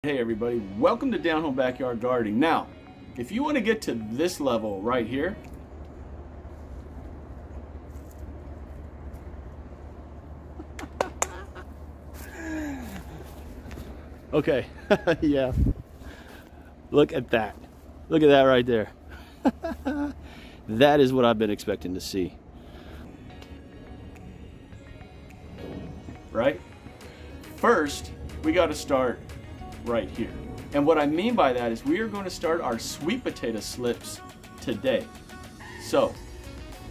Hey everybody, welcome to Down Home Backyard Gardening. Now, if you want to get to this level right here, okay, yeah, look at that. Look at that right there. That is what I've been expecting to see. Right? First, we got to start right here. And what I mean by that is we are going to start our sweet potato slips today. So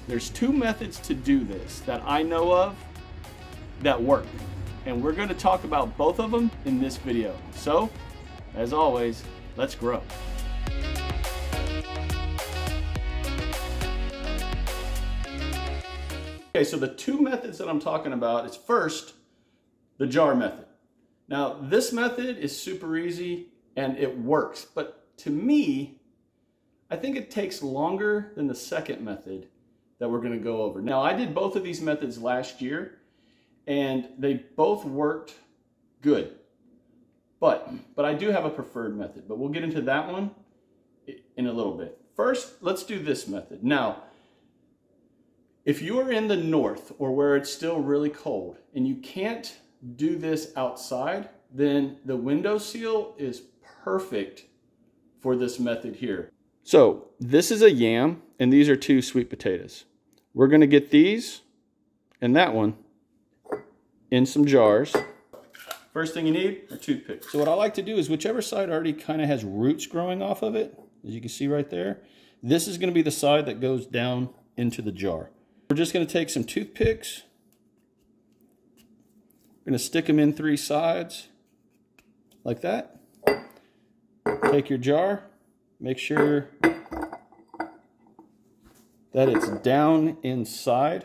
there's two methods to do this that I know of that work. And we're going to talk about both of them in this video. So, as always, let's grow. Okay, so the two methods that I'm talking about is first, the jar method. Now, this method is super easy and it works, but to me, I think it takes longer than the second method that we're gonna go over. Now, I did both of these methods last year and they both worked good, but I do have a preferred method, but we'll get into that one in a little bit. First, let's do this method. Now, if you are in the north or where it's still really cold and you can't do this outside, then the windowsill is perfect for this method here. So this is a yam and these are two sweet potatoes. We're going to get these and that one in some jars. First thing you need are toothpicks. So what I like to do is whichever side already kind of has roots growing off of it, as you can see right there, this is going to be the side that goes down into the jar. We're just going to take some toothpicks. We're going to stick them in three sides like that. Take your jar, make sure that it's down inside.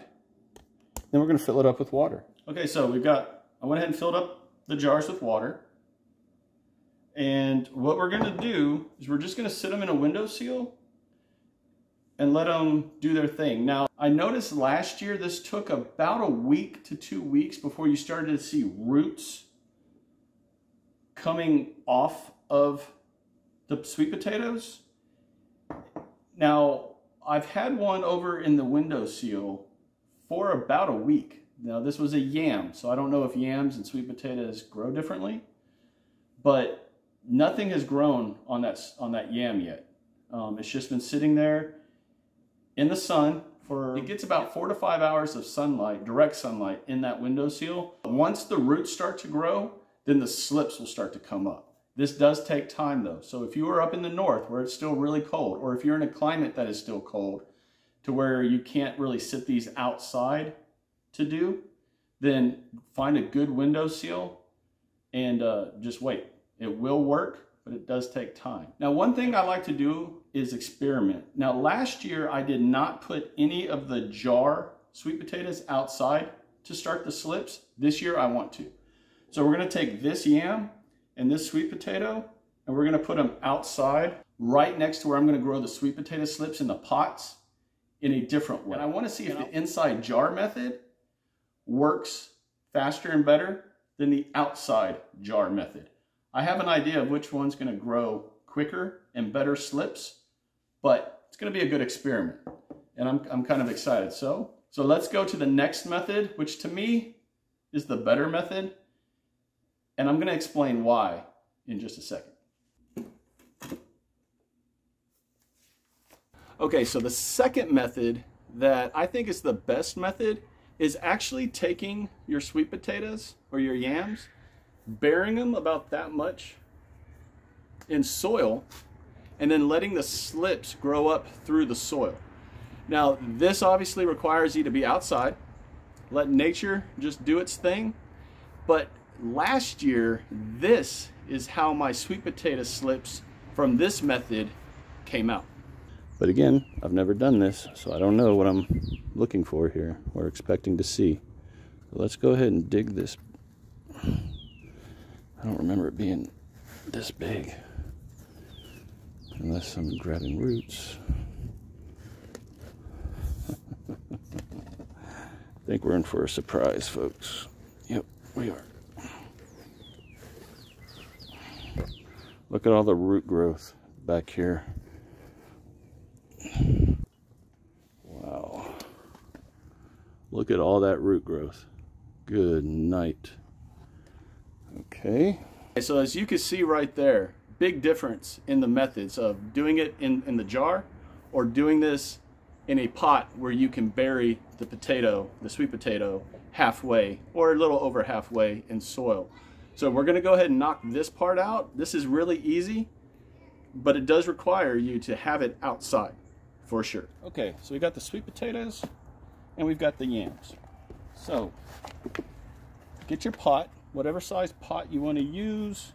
Then we're going to fill it up with water. Okay, so I went ahead and filled up the jars with water. And what we're going to do is we're just going to sit them in a windowsill and let them do their thing. Now, I noticed last year this took about a week to 2 weeks before you started to see roots coming off of the sweet potatoes. Now, I've had one over in the windowsill for about a week. Now, this was a yam, so I don't know if yams and sweet potatoes grow differently, but nothing has grown on that yam yet. It's just been sitting there in the sun for, it gets about 4 to 5 hours of sunlight, direct sunlight in that windowsill. Once the roots start to grow, then the slips will start to come up. This does take time though. So if you are up in the north where it's still really cold, or if you're in a climate that is still cold to where you can't really sit these outside to do, then find a good windowsill and just wait. It will work, but it does take time. Now, one thing I like to do is experiment. Now, last year I did not put any of the jar sweet potatoes outside to start the slips. This year I want to. So we're gonna take this yam and this sweet potato and we're gonna put them outside right next to where I'm gonna grow the sweet potato slips in the pots in a different way. And I wanna see if the inside jar method works faster and better than the outside jar method. I have an idea of which one's going to grow quicker and better slips, but it's going to be a good experiment. And I'm kind of excited. So let's go to the next method, which to me is the better method. And I'm going to explain why in just a second. Okay, so the second method that I think is the best method is actually taking your sweet potatoes or your yams, burying them about that much in soil, and then letting the slips grow up through the soil. Now, this obviously requires you to be outside, let nature just do its thing. But last year, this is how my sweet potato slips from this method came out. But again, I've never done this, so I don't know what I'm looking for here or expecting to see. Let's go ahead and dig this. I don't remember it being this big, unless I'm grabbing roots. I think we're in for a surprise, folks. Yep, we are. Look at all the root growth back here. Wow. Look at all that root growth. Good night. Okay. So as you can see right there, big difference in the methods of doing it in the jar or doing this in a pot where you can bury the potato, the sweet potato, halfway or a little over halfway in soil. So we're going to go ahead and knock this part out. This is really easy, but it does require you to have it outside for sure. Okay, so we got the sweet potatoes and we've got the yams. So get your pot, whatever size pot you want to use.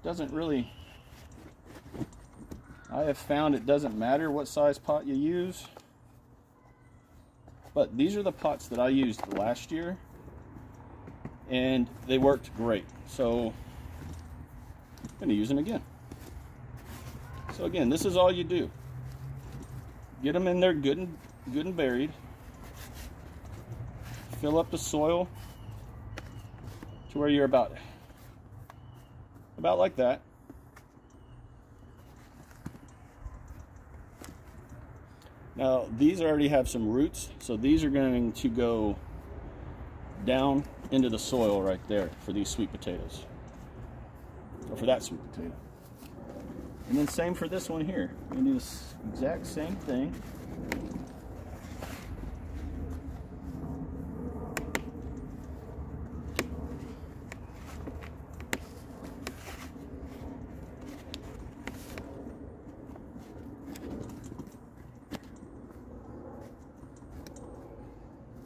Doesn't really, I have found it doesn't matter what size pot you use, but these are the pots that I used last year and they worked great, so I'm going to use them again. So again, this is all you do. Get them in there good and buried. Fill up the soil to where you're about like that. Now these already have some roots, so these are going to go down into the soil right there for these sweet potatoes, or for that sweet potato. And then same for this one here. We're going to do this exact same thing.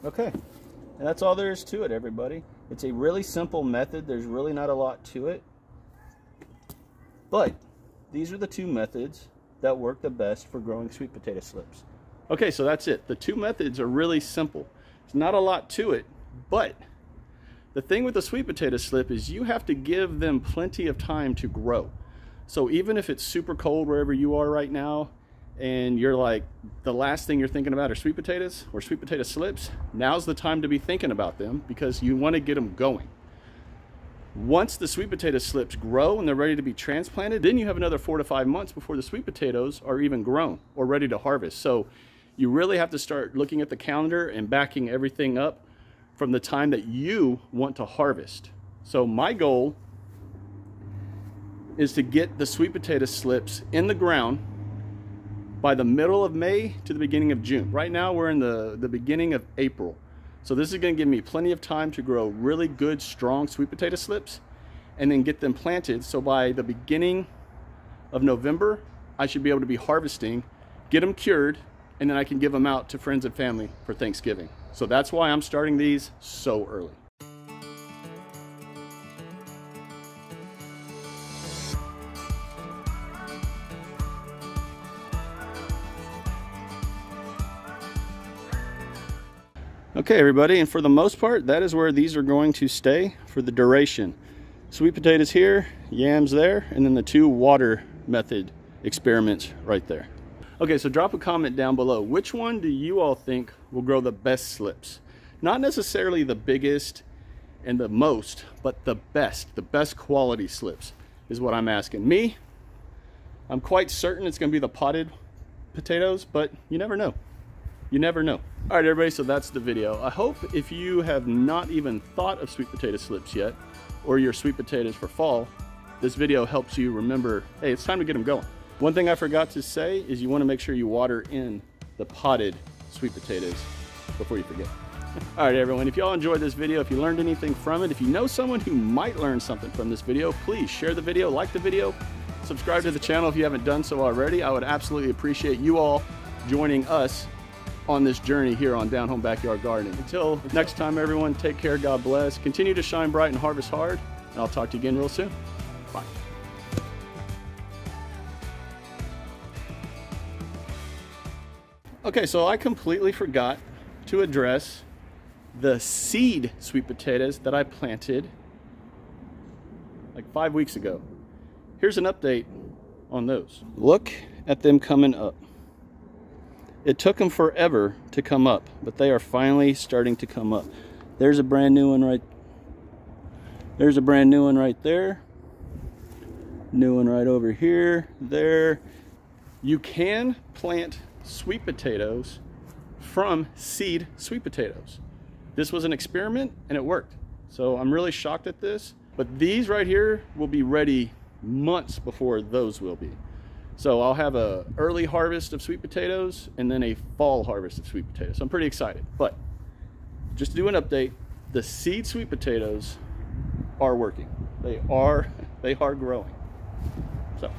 Okay, and that's all there is to it, everybody. It's a really simple method. There's really not a lot to it. But these are the two methods that work the best for growing sweet potato slips. Okay, so that's it. The two methods are really simple. There's not a lot to it, but the thing with the sweet potato slip is you have to give them plenty of time to grow. So even if it's super cold wherever you are right now, and you're like, the last thing you're thinking about are sweet potatoes or sweet potato slips, now's the time to be thinking about them because you want to get them going. Once the sweet potato slips grow and they're ready to be transplanted, then you have another 4 to 5 months before the sweet potatoes are even grown or ready to harvest. So you really have to start looking at the calendar and backing everything up from the time that you want to harvest. So my goal is to get the sweet potato slips in the ground by the middle of May to the beginning of June. Right now we're in the beginning of April. So this is going to give me plenty of time to grow really good, strong sweet potato slips and then get them planted. So by the beginning of November, I should be able to be harvesting, get them cured, and then I can give them out to friends and family for Thanksgiving. So that's why I'm starting these so early. Okay, everybody, and for the most part, that is where these are going to stay for the duration. Sweet potatoes here, yams there, and then the two water method experiments right there. Okay, so drop a comment down below. Which one do you all think will grow the best slips? Not necessarily the biggest and the most, but the best quality slips is what I'm asking. Me, I'm quite certain it's going to be the potted potatoes, but you never know. You never know. All right, everybody, so that's the video. I hope if you have not even thought of sweet potato slips yet, or your sweet potatoes for fall, this video helps you remember, hey, it's time to get them going. One thing I forgot to say is you want to make sure you water in the potted sweet potatoes before you forget. All right, everyone, if y'all enjoyed this video, if you learned anything from it, if you know someone who might learn something from this video, please share the video, like the video, subscribe to the channel if you haven't done so already. I would absolutely appreciate you all joining us on this journey here on Down Home Backyard Gardening. Until next time, everyone, take care, God bless. Continue to shine bright and harvest hard, and I'll talk to you again real soon. Bye. Okay, so I completely forgot to address the seed sweet potatoes that I planted like 5 weeks ago. Here's an update on those. Look at them coming up. It took them forever to come up, but they are finally starting to come up. There's a brand new one right there. New one right over here, there. You can plant sweet potatoes from seed sweet potatoes. This was an experiment and it worked. So I'm really shocked at this, but these right here will be ready months before those will be. So I'll have a early harvest of sweet potatoes and then a fall harvest of sweet potatoes. So I'm pretty excited, but just to do an update, the seed sweet potatoes are working. They are growing. So